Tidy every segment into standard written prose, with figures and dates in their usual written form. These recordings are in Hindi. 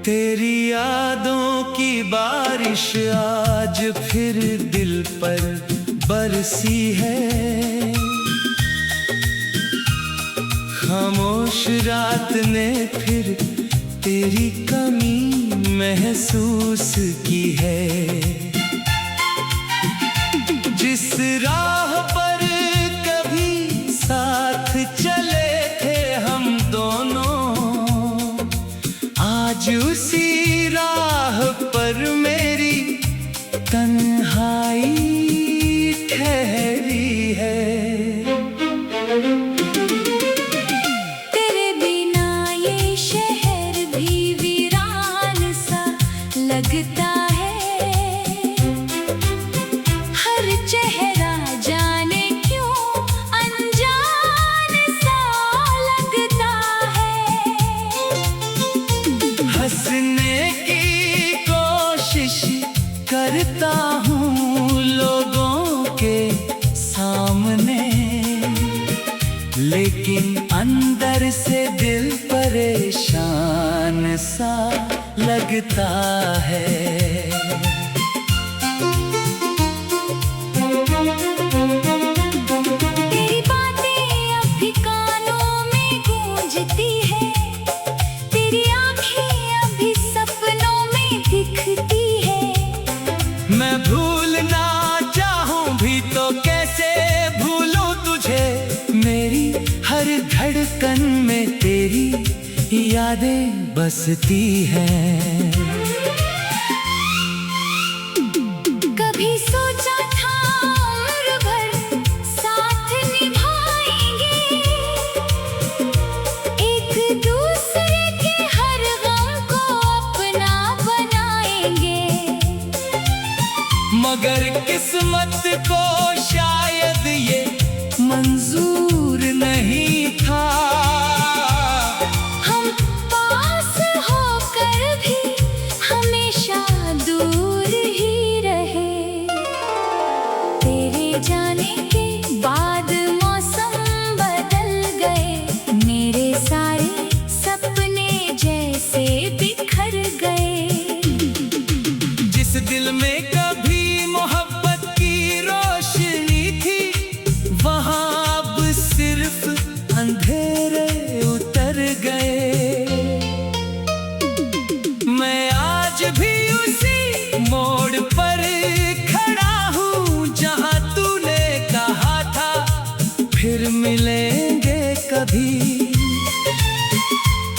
तेरी यादों की बारिश आज फिर दिल पर बरसी है। खामोश रात ने फिर तेरी कमी महसूस की है। जिस राह पर कभी साथ चले थे हम दोनों, आज उसी राह पर मेरी तन्हाई ठहरी है। तेरे बिना ये शहर भी वीरान सा लगता है। हर चेहरा जाने क्यों अनजान सा लगता है। हंसने की कोशिश करता हूँ लोगों के सामने, लेकिन अंदर से दिल परेशान सा लगता है। तेरी बातें अब भी कानों में गूंजती है। तेरी आँखें अब भी सपनों में दिखती है। मैं भूलना चाहूं भी तो कैसे भूलूं तुझे। मेरी हर धड़कन में तेरी यादें बसती हैं। कभी सोचा था उम्र भर साथ निभाएंगे, एक दूसरे के हर गम को अपना बनाएंगे। मगर किस्मत को शायद ये मंजूर नहीं था। हम पास होकर भी हमेशा दूर ही रहे। तेरे जाने के बाद मौसम बदल गए। मेरे सारे सपने जैसे बिखर गए। जिस दिल में कभी मोहब्बत की रोशनी थी, वहाँ अब सिर्फ अंधेरे उतर गए। मैं आज भी उसी मोड़ पर खड़ा हूँ जहाँ तूने कहा था फिर मिलेंगे कभी।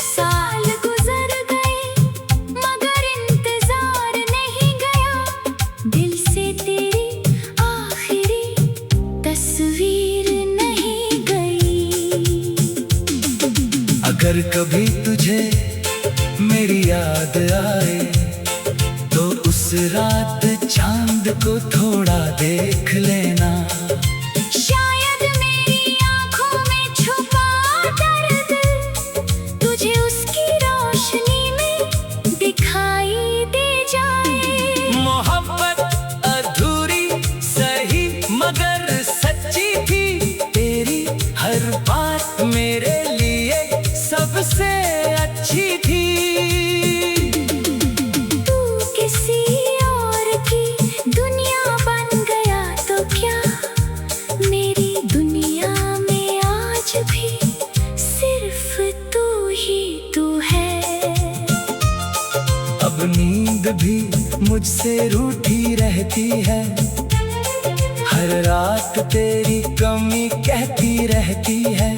साल गुजर गए मगर इंतजार नहीं गया। दिल से तेरी आखिरी तस्वीर नहीं गई। अगर कभी तुझे मेरी याद आए तो उस रात चांद को थोड़ा देख लेना। शायद मेरी आँखों में छुपा दर्द तुझे उसकी रोशनी में दिखाई दे जाए। मोहब्बत अधूरी सही मगर सच्ची थी। तेरी हर बात मेरे लिए सबसे अच्छी थी। तू किसी और की दुनिया बन गया तो क्या, मेरी दुनिया में आज भी सिर्फ तू ही तू है। अब नींद भी मुझसे रूठी रहती है। हर रात तेरी कमी कहती रहती है।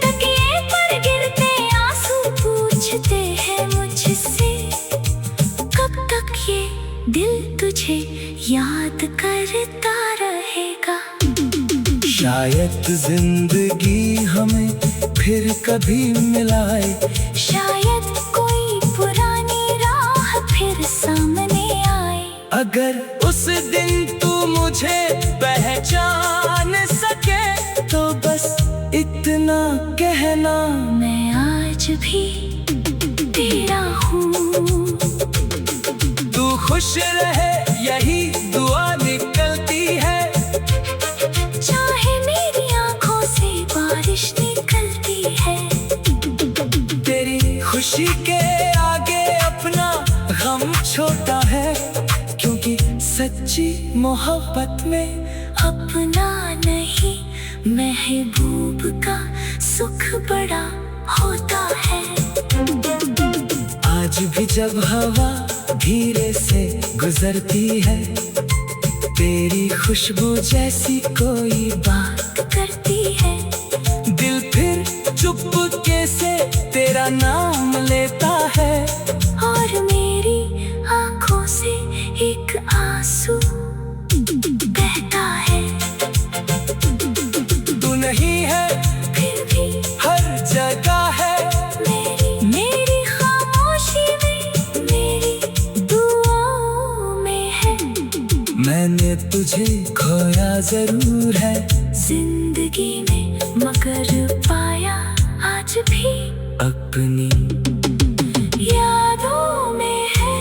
तकिए पर गिरते आंसू पूछते हैं मुझसे, कब तक ये दिल तुझे याद करता रहेगा। शायद जिंदगी हमें फिर कभी मिलाए। शायद कोई पुरानी अगर उस दिन तू मुझे पहचान सके तो बस इतना कहना, मैं आज भी तेरा हूँ। तू खुश रहे यही दुआ निकलती है, चाहे मेरी आंखों से बारिश निकलती है। तेरी खुशी के आगे अपना गम छोटा है, क्योंकि सच्ची मोहब्बत में अपना नहीं महबूब का सुख बड़ा होता है। आज भी जब हवा धीरे से गुजरती है, तेरी खुशबू जैसी कोई बात करती है, दिल फिर चुपके से तेरा नाम लेता है। और मेरी आंखों से एक आंसू बहता है। तू नहीं है फिर भी हर जगह है, मेरी खामोशी में, मेरी दुआओं में है। मैंने तुझे खोया जरूर है जिंदगी में, मगर पाया आज भी अपनी यादों में है।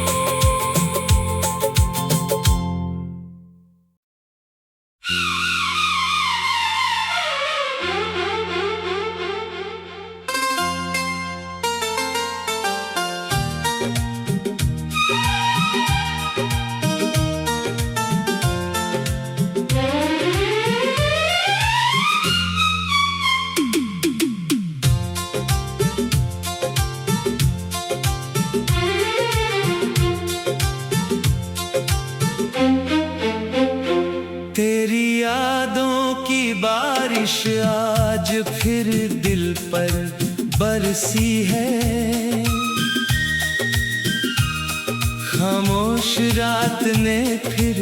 तेरी यादों की बारिश आज फिर दिल पर बरसी है। खामोश रात ने फिर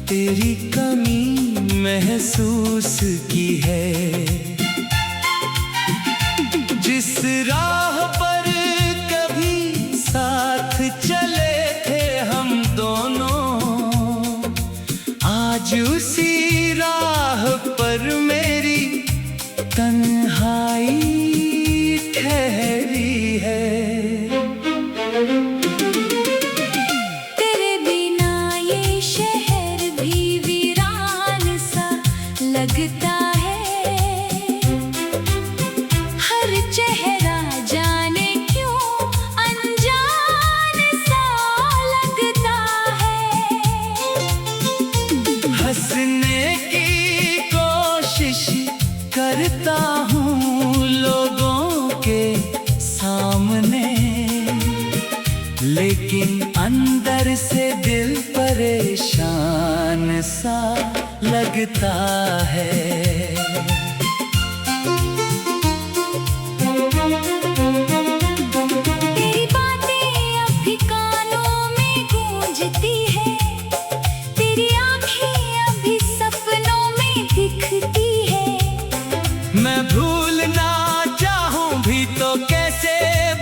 तेरी कमी महसूस की है। जिस राह पर कभी साथ चले थे हम दोनों, आज उसी राह पर मेरी तन्हाई ठहरी है। तेरे बिना ये शहर भी वीरान सा लगता है। हर चेहरा जाने क्यों अनजान सा लगता है। हंसने की कोशिश करता हूँ लोगों के सामने, लेकिन अंदर से दिल परेशान सा लगता है। तेरी बातें अब भी कानों में गूंजती है, तेरी आँखें अब भी सपनों में दिखती है। मैं भूलना चाहूँ भी तो कैसे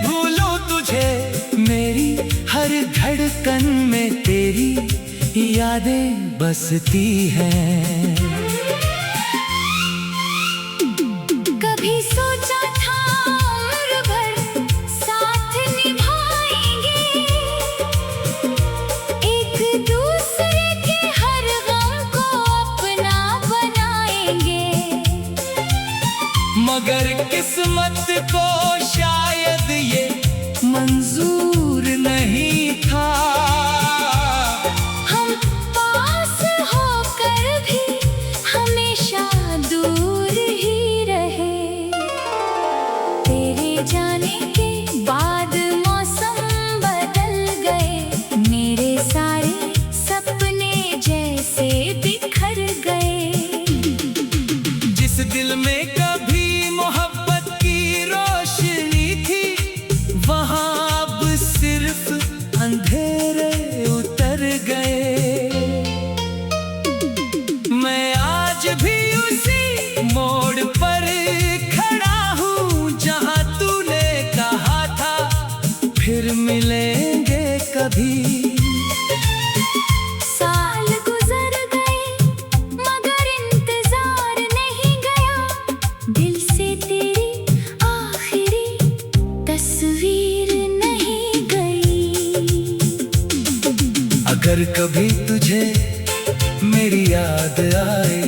भूलूं तुझे, मेरी हर धड़कन में तेरी यादें बसती हैं। कभी सोचा था उम्र भर साथ निभाएंगे, एक दूसरे के हर गम को अपना बनाएंगे। मगर किस्मत को शायद ये मंजूर नहीं था। हम पास होकर भी हमेशा दूर ही रहे। तेरे जाने के बाद मौसम बदल गए, मेरे सारे सपने जैसे बिखर गए। जिस दिल में कभी मोहब्बत की रोशनी थी, वहाँ अब सिर्फ अंधेरे उतर गए। मैं आज भी उसी मोड़ पर खड़ा हूँ जहाँ तूने कहा था फिर मिलेंगे कभी। अगर कभी तुझे मेरी याद आए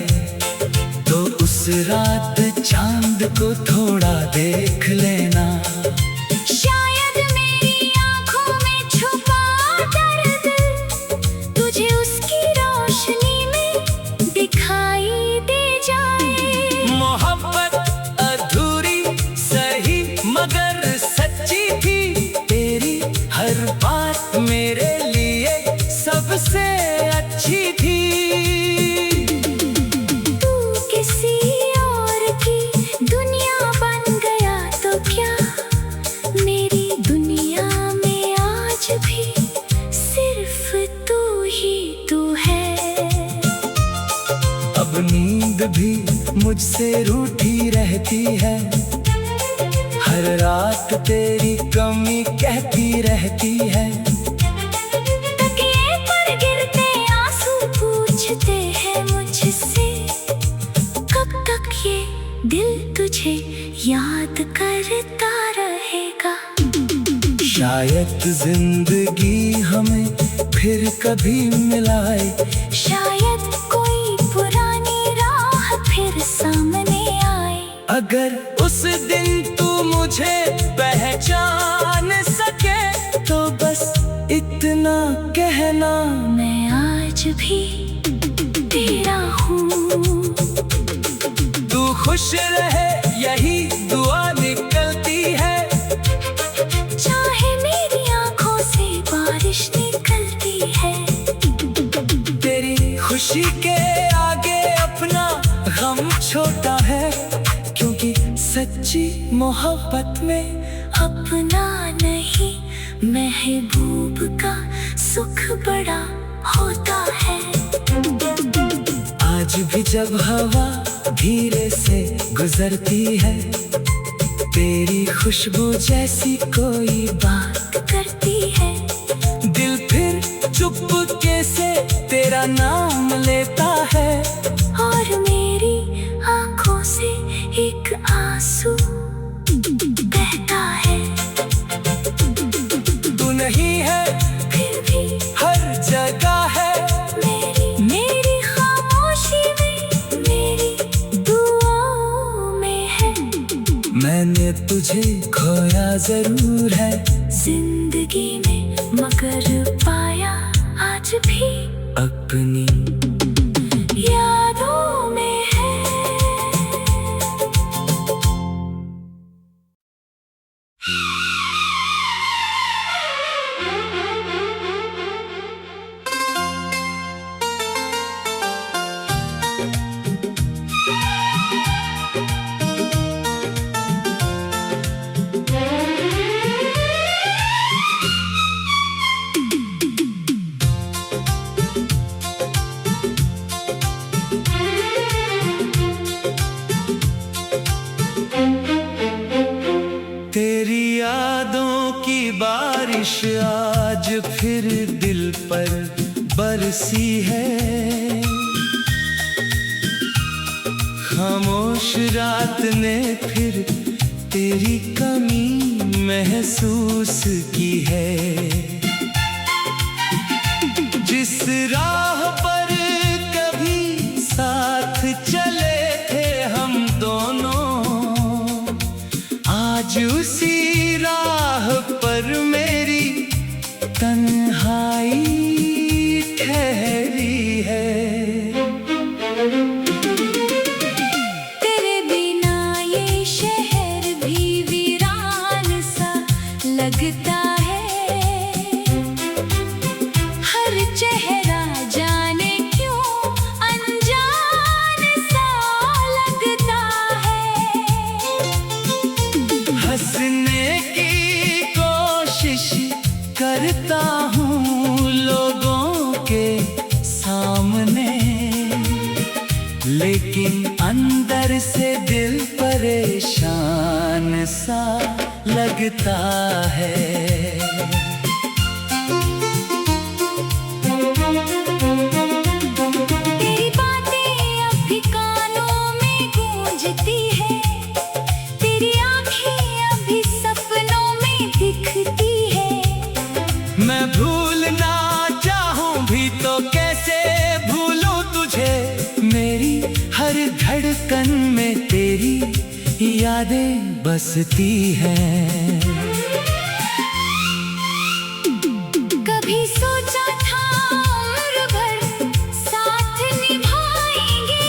तो उस रात चांद को थोड़ा देख लेना। शायद मेरी आंखों में छुपा दर्द तुझे उसकी रोशनी में दिखाई दे जाए। मोहब्बत अधूरी सही मगर सच्ची थी, तेरी हर बात मेरे लिए सबसे अच्छी थी। तू किसी और की दुनिया बन गया तो क्या, मेरी दुनिया में आज भी सिर्फ तू ही तू है। अब नींद भी मुझसे रूठी रहती है, हर रात तेरी कमी कहती रहती है। तकिए पर गिरते आंसू पूछते हैं मुझसे, कब तक ये दिल तुझे याद करता रहेगा। शायद जिंदगी हमें फिर कभी मिलाए, शायद कोई पुरानी राह फिर सामने आए। अगर उस दिन तू मुझे पहचान सके तो बस इतना कहना, मैं आज भी तेरा हूँ। तू खुश रहे यही दुआ निकलती है, चाहे मेरी आंखों से बारिश निकलती है। तेरी खुशी के आगे अपना गम छोटा है, क्योंकि सच्ची मोहब्बत में अपना नहीं महबूब का सुख बड़ा होता है। आज भी जब हवा धीरे से गुजरती है, तेरी खुशबू जैसी कोई बात करती है। दिल फिर चुपके से तेरा नाम लेता है, और मेरी आंखों से एक आंसू बहता है। तू नहीं है फिर भी हर जगह है, मेरी खामोशी में, मेरी दुआओं में है। मैंने तुझे खोया जरूर है जिंदगी में, मगर पाया आज भी अपनी यादों में है। तेरी यादों की बारिश आज फिर दिल पर बरसी है। खामोश रात ने फिर तेरी कमी महसूस की है। जिस राह पर कभी साथ चले थे हम दोनों, आज उसी राह पर मेरी तन्हाई ठहरी है। तेरे बिना ये शहर भी वीरान सा लगता है। हर चेहरा जाने क्यों अनजान सा लगता है। हंसने की कोशिश करता हूँ लोगों के सामने, लेकिन अंदर से दिल परेशान सा लगता है। तेरी बातें अब भी कानों में गूंजती है। तेरी आँखें अब भी सपनों में दिखती है। मैं भूलना चाहूं भी यादें बसती हैं। कभी सोचा था उम्र भर साथ निभाएंगे,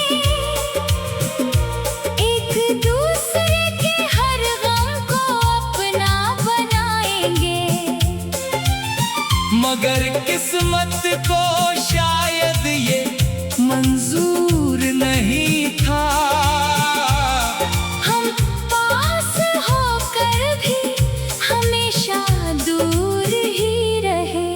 एक दूसरे के हर गम को अपना बनाएंगे। मगर किस्मत को शायद ये मंजूर नहीं था। हम पास होकर भी हमेशा दूर ही रहे।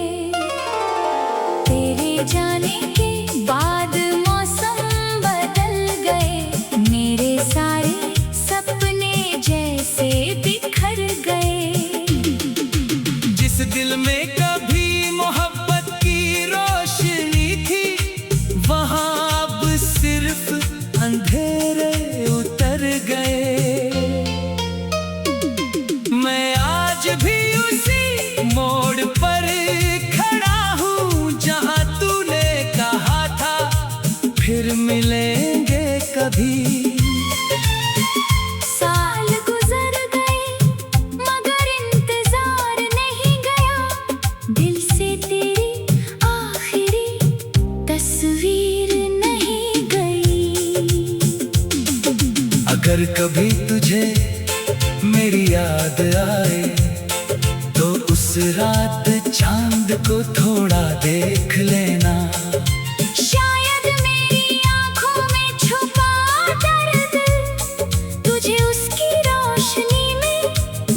तेरे जाने के बाद मौसम बदल गए, मेरे सारे सपने जैसे बिखर गए। जिस दिल में कभी मोहब्बत की रोशनी थी, वहाँ अब सिर्फ अंधेरे उतर गए। मैं आज भी उसी मोड़ पर खड़ा हूँ जहाँ तूने कहा था फिर मिलेंगे कभी। साल गुजर गए मगर इंतजार नहीं गया, दिल से तेरी आखिरी तस्वीर नहीं गई। अगर कभी तुझे मेरी याद आए तो उस रात चांद को थोड़ा देख लेना। शायद मेरी आंखों में छुपा दर्द तुझे उसकी रोशनी में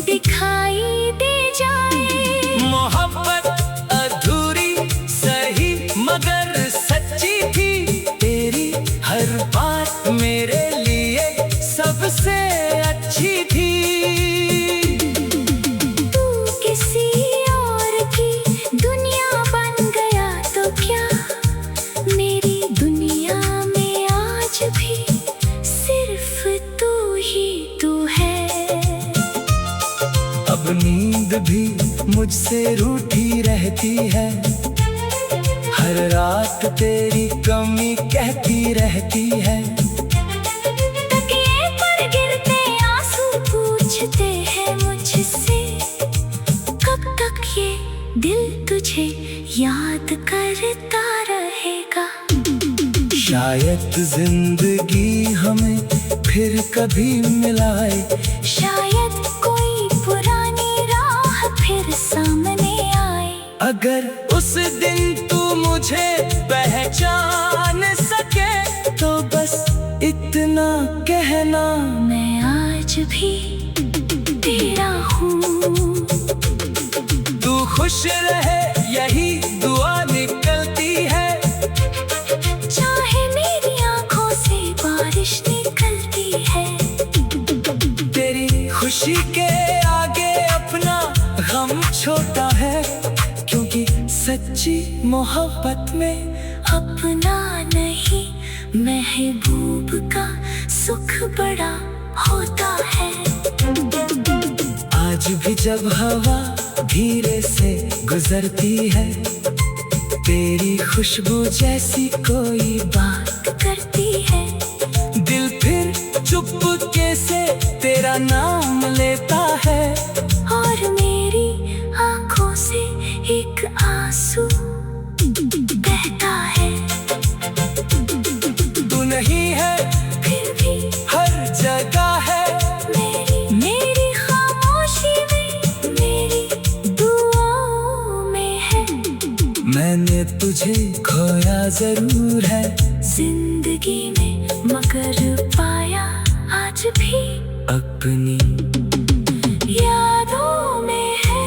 दिखाई दे जाए। मोहब्बत अधूरी सही मगर सच्ची थी, तेरी हर बात मेरे लिए सबसे अच्छी थी। तू किसी और की दुनिया बन गया तो क्या, मेरी दुनिया में आज भी सिर्फ तू ही तू है। अब नींद भी मुझसे रूठी रहती है, हर रात तेरी कमी कहती रहती है। तकिए पर गिरते आंसू पूछते हैं मुझसे, कब तक ये दिल तुझे याद करता रहेगा। शायद जिंदगी हमें फिर कभी मिलाए, शायद कोई पुरानी राह फिर सामने आए। अगर उस दिन तू मुझे पहचान सके तो बस इतना कहना। मैं आज भी तेरा हूँ। तू खुश रहे यही दुआ निकलती है, चाहे मेरी आंखों से बारिश निकलती है। तेरी खुशी के आगे अपना गम छोटा है, क्योंकि सच्ची मोहब्बत में अपना नहीं महबूब का सुख बड़ा होता है। आज भी जब हवा धीरे से गुजरती है, तेरी खुशबू जैसी कोई बात करती है, दिल फिर चुपके से तेरा नाम लेता है। और मेरी आंखों से एक आंसू बहता है। तू नहीं है फिर भी हर जगह है, मेरी खामोशी में, मेरी दुआओं में है। मैंने तुझे खोया जरूर है जिंदगी में, मगर पाया आज भी अपनी यादों में है।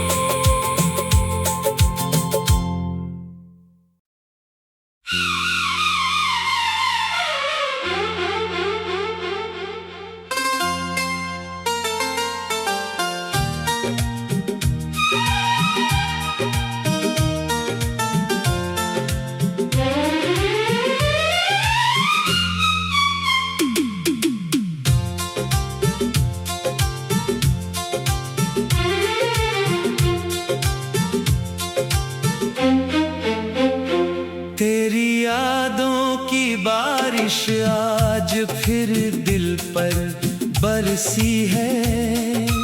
बारिश आज फिर दिल पर बरसी है